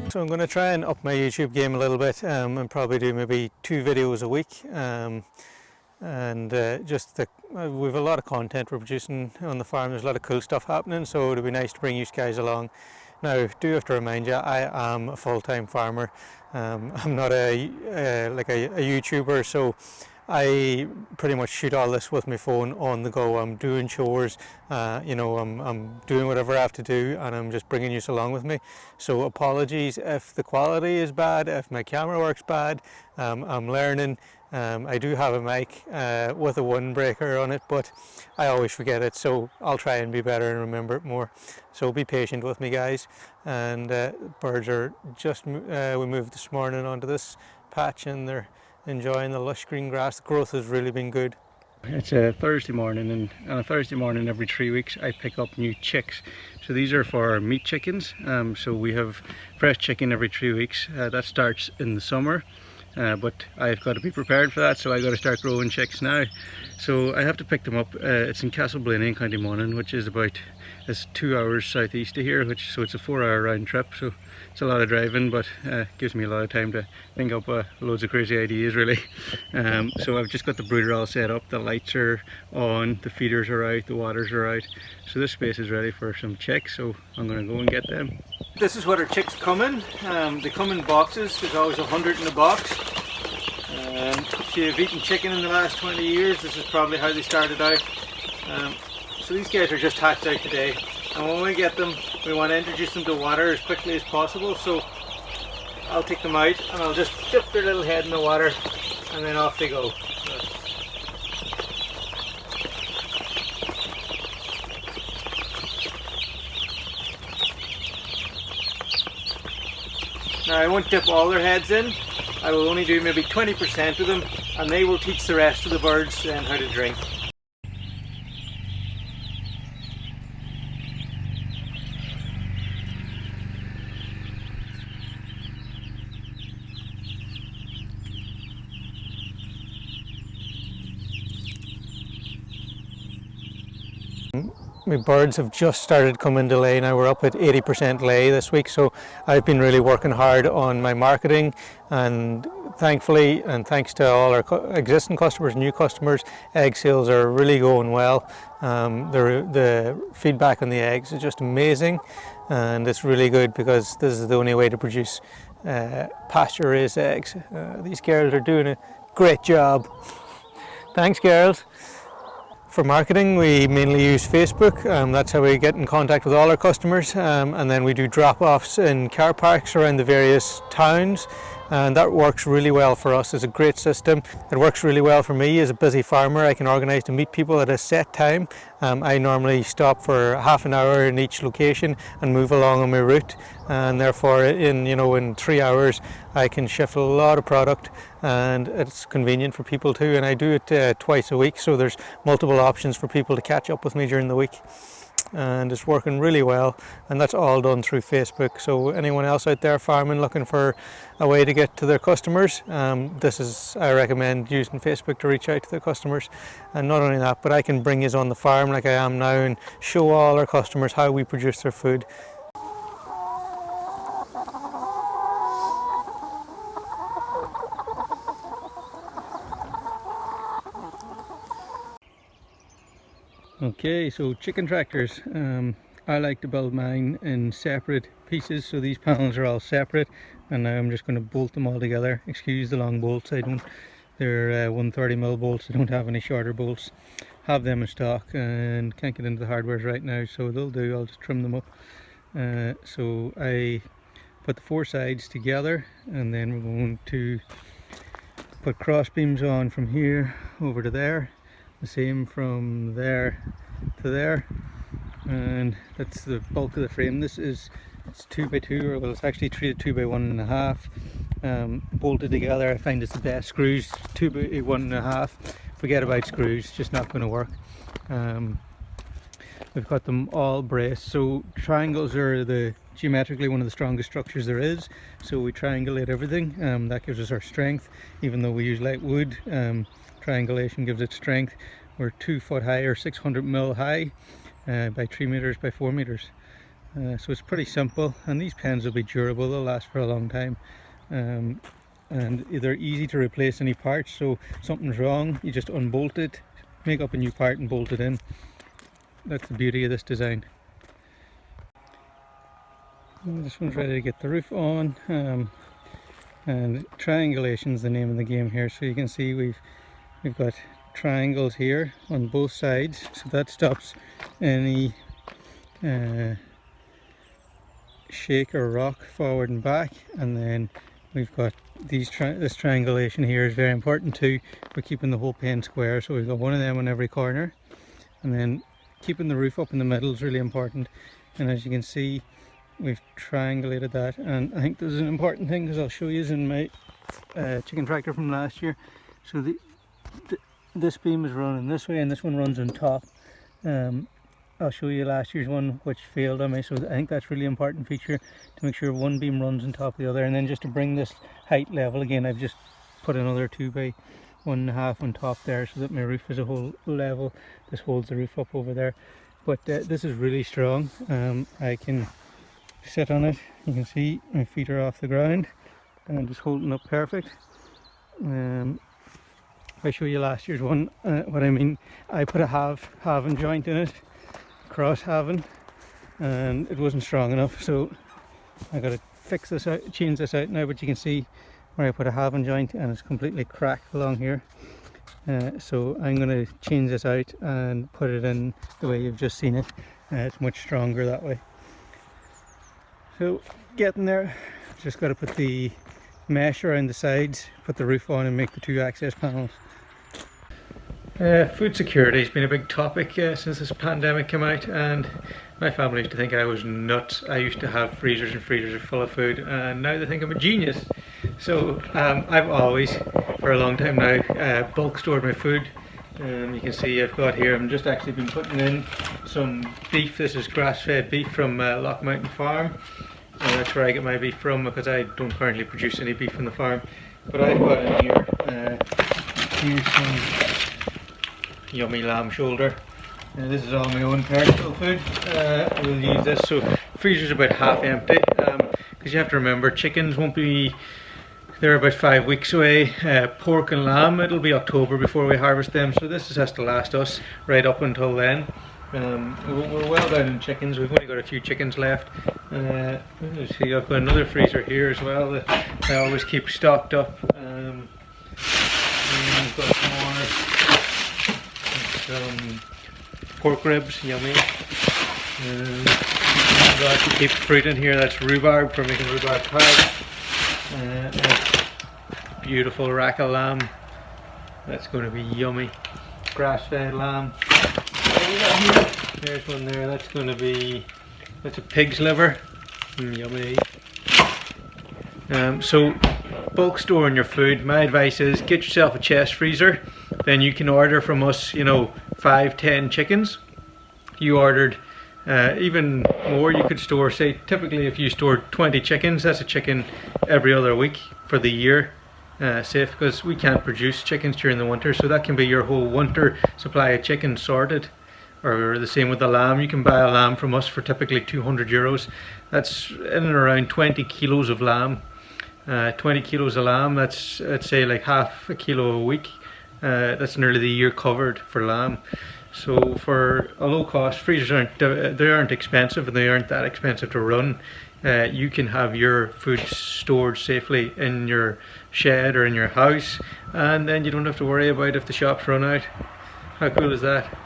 So I'm going to try and up my YouTube game a little bit and probably do maybe 2 videos a week. We've a lot of content we're producing on the farm. There's a lot of cool stuff happening, so it'd be nice to bring you guys along. Now, I do have to remind you, I am a full-time farmer. I'm not a YouTuber, so I pretty much shoot all this with my phone on the go. I'm doing chores, I'm doing whatever I have to do, and I'm just bringing you along with me. So apologies if the quality is bad, if my camera works bad. I'm learning. I do have a mic with a windbreaker on it, but I always forget it, so I'll try and be better and remember it more. So be patient with me, guys. And birds are just, we moved this morning onto this patch and they're enjoying the lush green grass. The growth has really been good. It's a Thursday morning, and on a Thursday morning every 3 weeks I pick up new chicks. So these are for meat chickens. So we have fresh chicken every 3 weeks. That starts in the summer. But I've got to be prepared for that, so I got to start growing chicks now. So I have to pick them up. It's in Castleblayney in County Monaghan, which is it's 2 hours southeast of here, so it's a 4-hour round trip. So it's a lot of driving, but gives me a lot of time to think up loads of crazy ideas, really. So I've just got the brooder all set up. The lights are on, the feeders are out, the waters are out. So this space is ready for some chicks. So I'm going to go and get them. This is what our chicks come in. They come in boxes. There's always 100 in a box. If you've eaten chicken in the last 20 years, this is probably how they started out. So these guys are just hatched out today, and when we get them, we want to introduce them to water as quickly as possible. So I'll take them out and I'll just dip their little head in the water, and then off they go. Now I won't dip all their heads in. I will only do maybe 20% of them, and they will teach the rest of the birds then how to drink. My birds have just started coming to lay now. We're up at 80% lay this week, so I've been really working hard on my marketing, and thankfully, and thanks to all our existing customers, new customers, egg sales are really going well. The feedback on the eggs is just amazing, and it's really good because this is the only way to produce pasture raised eggs. These girls are doing a great job. Thanks, girls. For marketing, we mainly use Facebook. That's how we get in contact with all our customers, and then we do drop-offs in car parks around the various towns, and that works really well for us. It's a great system. It works really well for me as a busy farmer. I can organise to meet people at a set time. I normally stop for half an hour in each location and move along on my route, and therefore in 3 hours I can shift a lot of product, and it's convenient for people too. And I do it twice a week, so there's multiple options for people to catch up with me during the week, and it's working really well, and that's all done through Facebook. So anyone else out there farming looking for a way to get to their customers, I recommend using Facebook to reach out to their customers. And not only that, but I can bring you on the farm like I am now and show all our customers how we produce their food. Okay, so chicken tractors. I like to build mine in separate pieces, so these panels are all separate, and now I'm just going to bolt them all together. Excuse the long bolts, they're 130mm bolts. I don't have any shorter bolts. Have them in stock and can't get into the hardwares right now, so they'll do. I'll just trim them up. So I put the 4 sides together, and then we're going to put cross beams on from here over to there, the same from there to there, and that's the bulk of the frame. It's 2x2, or well, it's actually treated 2x1.5, bolted together. I find it's the best. Screws 2x1.5, forget about screws, it's just not going to work. We've got them all braced. So triangles are geometrically one of the strongest structures there is, so we triangulate everything. That gives us our strength. Even though we use light wood, triangulation gives it strength. We're 2 foot high, or 600mm high, by 3 meters by 4 meters. So it's pretty simple, and these pens will be durable, they'll last for a long time. And they're easy to replace any parts, so if something's wrong, you just unbolt it, make up a new part and bolt it in. That's the beauty of this design. And this one's ready to get the roof on, and triangulation is the name of the game here. So you can see we've got triangles here on both sides, so that stops any shake or rock forward and back. And then we've got this triangulation here is very important too for keeping the whole pen square. So we've got one of them on every corner, and then keeping the roof up in the middle is really important. And as you can see, we've triangulated that, and I think this is an important thing because I'll show you in my chicken tractor from last year. So this beam is running this way and this one runs on top. I'll show you last year's one which failed on me, so I think that's a really important feature to make sure one beam runs on top of the other. And then just to bring this height level again, I've just put another 2 by 1.5 on top there so that my roof is a whole level. This holds the roof up over there, but this is really strong. I can sit on it, you can see my feet are off the ground and I'm just holding up perfect. If I show you last year's one, what I mean, I put a halving joint in it, cross halving, and it wasn't strong enough, so I got to fix this out, change this out now. But you can see where I put a halving joint and it's completely cracked along here. So I'm going to change this out and put it in the way you've just seen it. It's much stronger that way. So getting there, just got to put the mesh around the sides, put the roof on and make the 2 access panels. Food security has been a big topic since this pandemic came out, and my family used to think I was nuts. I used to have freezers and freezers full of food, and now they think I'm a genius. So I've always, for a long time now, bulk stored my food. You can see I've got here, I'm just actually been putting in some beef. This is grass-fed beef from Lock Mountain Farm. That's where I get my beef from because I don't currently produce any beef on the farm. But I've got in here, here's some yummy lamb shoulder. This is all my own personal food. We'll use this. So the freezer's about half empty because you have to remember chickens won't be, they're about 5 weeks away. Pork and lamb, it'll be October before we harvest them, so this has to last us right up until then. We're well down in chickens. We've only got a few chickens left. Let's see, I've got another freezer here as well that I always keep stocked up. And I've got some pork ribs, yummy. I've got to keep fruit in here. That's rhubarb for making rhubarb pie. Beautiful rack of lamb. That's going to be yummy. Grass-fed lamb. There's one there. That's going to be, that's a pig's liver. Yummy. So bulk storing your food, my advice is get yourself a chest freezer. Then you can order from us, you know, 5-10 chickens. You ordered even more, you could store, say typically if you stored 20 chickens, that's a chicken every other week for the year. Safe, because we can't produce chickens during the winter, so that can be your whole winter supply of chicken sorted. Or the same with the lamb. You can buy a lamb from us for typically €200. That's in and around 20 kilos of lamb. 20 kilos of lamb, that's, let's say, like half a kilo a week. That's nearly the year covered for lamb. So for a low cost, freezers aren't expensive, and they aren't that expensive to run. You can have your food stored safely in your shed or in your house, and then you don't have to worry about if the shops run out. How cool is that?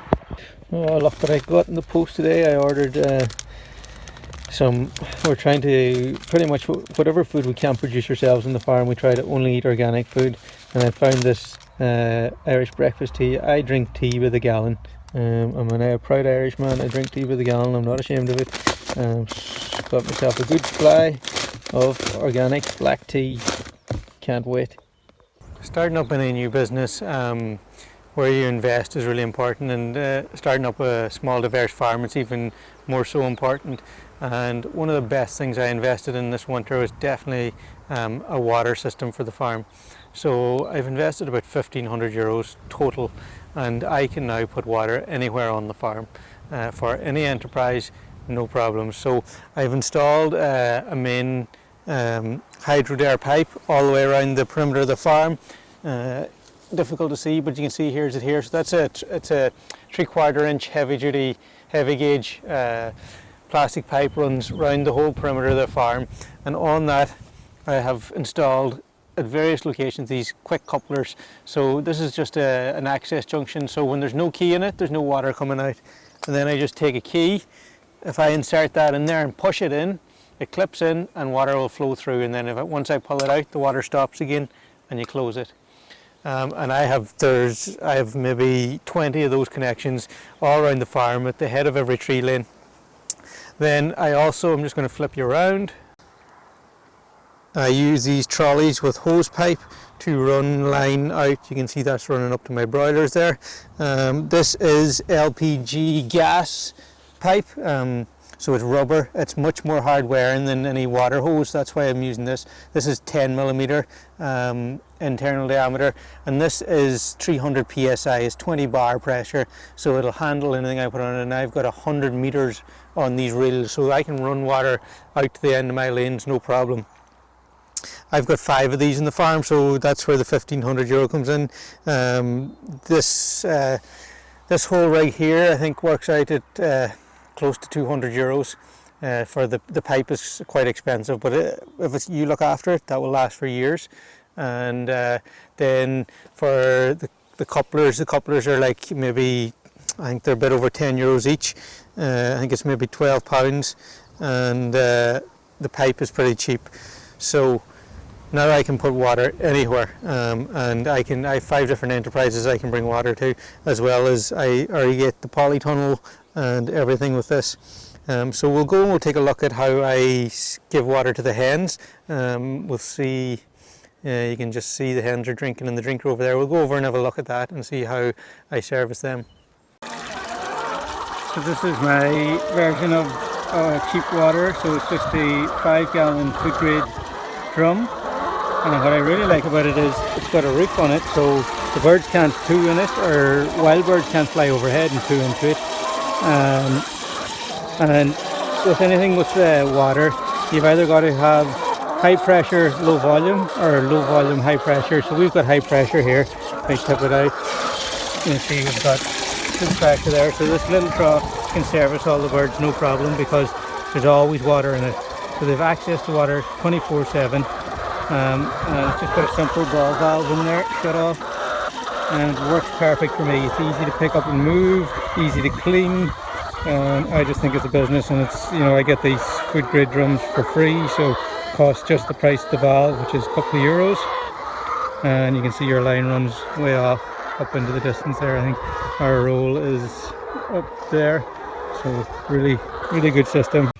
Oh, look what I got in the post today. I ordered we're trying to, pretty much whatever food we can't produce ourselves on the farm, we try to only eat organic food. And I found this Irish breakfast tea. I drink tea by the gallon. I'm a proud Irishman. I drink tea by the gallon. I'm not ashamed of it. Got myself a good supply of organic black tea. Can't wait. Starting up in a new business, where you invest is really important, and starting up a small diverse farm is even more so important. And one of the best things I invested in this winter was definitely a water system for the farm. So I've invested about €1,500 total, and I can now put water anywhere on the farm. For any enterprise, no problems. So I've installed a main hydro pipe all the way around the perimeter of the farm. Difficult to see, but you can see here's it here. So that's it's a 3/4 inch heavy duty, heavy gauge plastic pipe runs around the whole perimeter of the farm, and on that I have installed at various locations these quick couplers. So this is just an access junction, so when there's no key in it, there's no water coming out, and then I just take a key. If I insert that in there and push it in, it clips in and water will flow through, and then once I pull it out, the water stops again and you close it. And I have maybe 20 of those connections all around the farm at the head of every tree lane. Then I'm just going to flip you around. I use these trolleys with hose pipe to run line out. You can see that's running up to my broilers there. This is LPG gas pipe. So it's rubber. It's much more hard wearing than any water hose. That's why I'm using this. This is 10mm internal diameter, and this is 300 psi. It's 20 bar pressure, so it'll handle anything I put on it. And I've got 100 meters on these reels, so I can run water out to the end of my lanes, no problem. I've got 5 of these in the farm, so that's where the €1,500 comes in. This whole rig here, I think, works out at close to €200. For the pipe is quite expensive, but if you look after it, that will last for years. And then for the couplers are like maybe, I think they're a bit over €10 each. I think it's maybe £12, and the pipe is pretty cheap. So now I can put water anywhere, and I have 5 different enterprises I can bring water to, as well as I already get the polytunnel and everything with this. So we'll go and we'll take a look at how I give water to the hens. We'll see, you can just see the hens are drinking in the drinker over there. We'll go over and have a look at that and see how I service them. So this is my version of cheap water. So it's just a 5-gallon food grade drum. And what I really like about it is it's got a roof on it, so the birds can't poo in it, or wild birds can't fly overhead and poo into it. And with anything with water, you've either got to have high pressure, low volume, or low volume, high pressure. So we've got high pressure here. If I tip it out, you can see we've got good pressure there. So this little trough can service all the birds, no problem, because there's always water in it. So they've access to water 24/7. And it's just got a simple ball valve in there, shut off, and it works perfect for me. It's easy to pick up and move, easy to clean. I just think it's a business, and it's, you know, I get these food grade drums for free, so it costs just the price of the valve, which is a couple of euros. And you can see your line runs way off up into the distance there. I think our roll is up there, so really good system.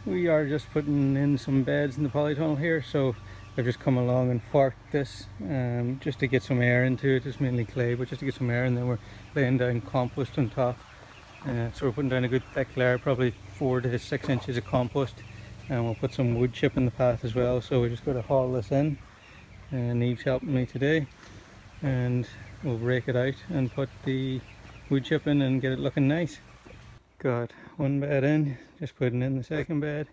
We are just putting in some beds in the polytunnel here, so I've just come along and forked this just to get some air into it. It's mainly clay, but just to get some air, and then we're laying down compost on top. So we're putting down a good thick layer, probably 4 to 6 inches of compost, and we'll put some wood chip in the path as well. So we just got to haul this in, and Eve's helping me today, and we'll rake it out and put the wood chip in and get it looking nice. Got one bed in, just putting in the second bed,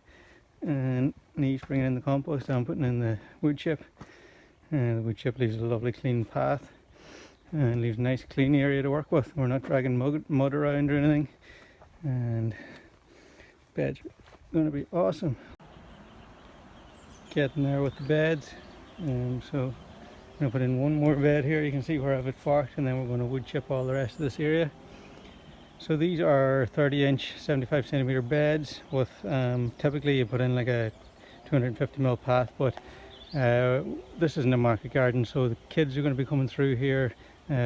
and Eve's bringing in the compost. I'm putting in the wood chip, and the wood chip leaves a lovely clean path and leaves a nice clean area to work with. We're not dragging mud around or anything, and bed's going to be awesome. Getting there with the beds, so I'm going to put in one more bed here. You can see where I have it forked, and then we're going to wood chip all the rest of this area. So these are 30-inch 75cm beds with typically you put in like a 250mm path, but this isn't a market garden, so the kids are going to be coming through here,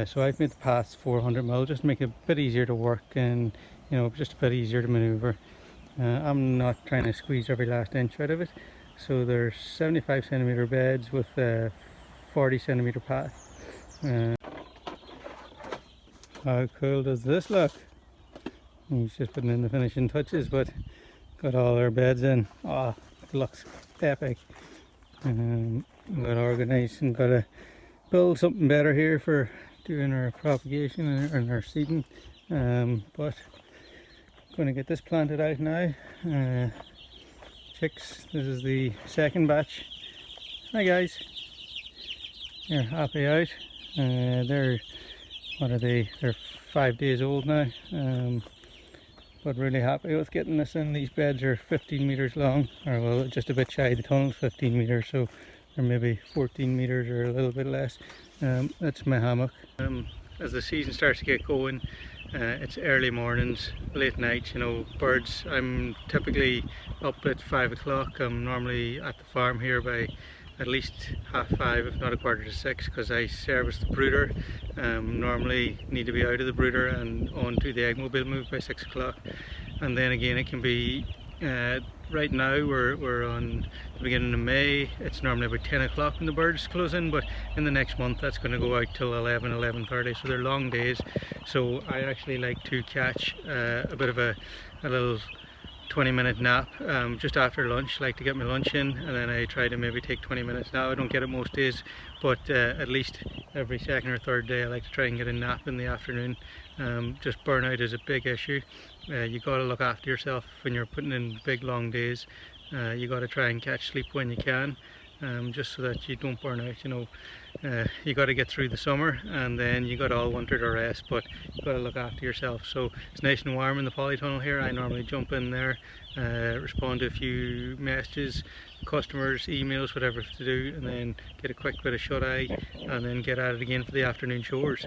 so I've made the paths 400mm just to make it a bit easier to work, and you know, just a bit easier to maneuver. I'm not trying to squeeze every last inch out of it. So there's 75cm beds with a 40cm path. How cool does this look? He's just putting in the finishing touches, but got all our beds in. Oh, it looks epic. Got organised and got to build something better here for doing our propagation and our seeding. But Going to get this planted out now. Chicks, this is the second batch. Hi guys, they're happy out. They're, what are they? They're 5 days old now. But really happy with getting this in. These beds are 15 meters long, or well, just a bit shy. The tunnel's 15 meters, so they're maybe 14 meters or a little bit less. That's my hammock. As the season starts to get going, it's early mornings, late nights, you know, birds. I'm typically up at 5 o'clock. I'm normally at the farm here by at least 5:30, if not 5:45, because I service the brooder. Normally need to be out of the brooder and onto the eggmobile move by 6 o'clock. And then again, it can be, right now we're on the beginning of May. It's normally about 10 o'clock when the birds close in, but in the next month that's going to go out till 11:30, so they're long days. So I actually like to catch a bit of a little 20-minute nap just after lunch. I like to get my lunch in, and then I try to maybe take 20 minutes. Now I don't get it most days, but at least every second or third day I like to try and get a nap in the afternoon. Just burnout is a big issue. You got to look after yourself when you're putting in big long days. You got to try and catch sleep when you can, just so that you don't burn out. You know, you got to get through the summer, and then you got all winter to rest, but you got to look after yourself. So it's nice and warm in the polytunnel here. I normally jump in there, respond to a few messages, customers, emails, whatever to do, and then get a quick bit of shut eye, and then get at it again for the afternoon chores.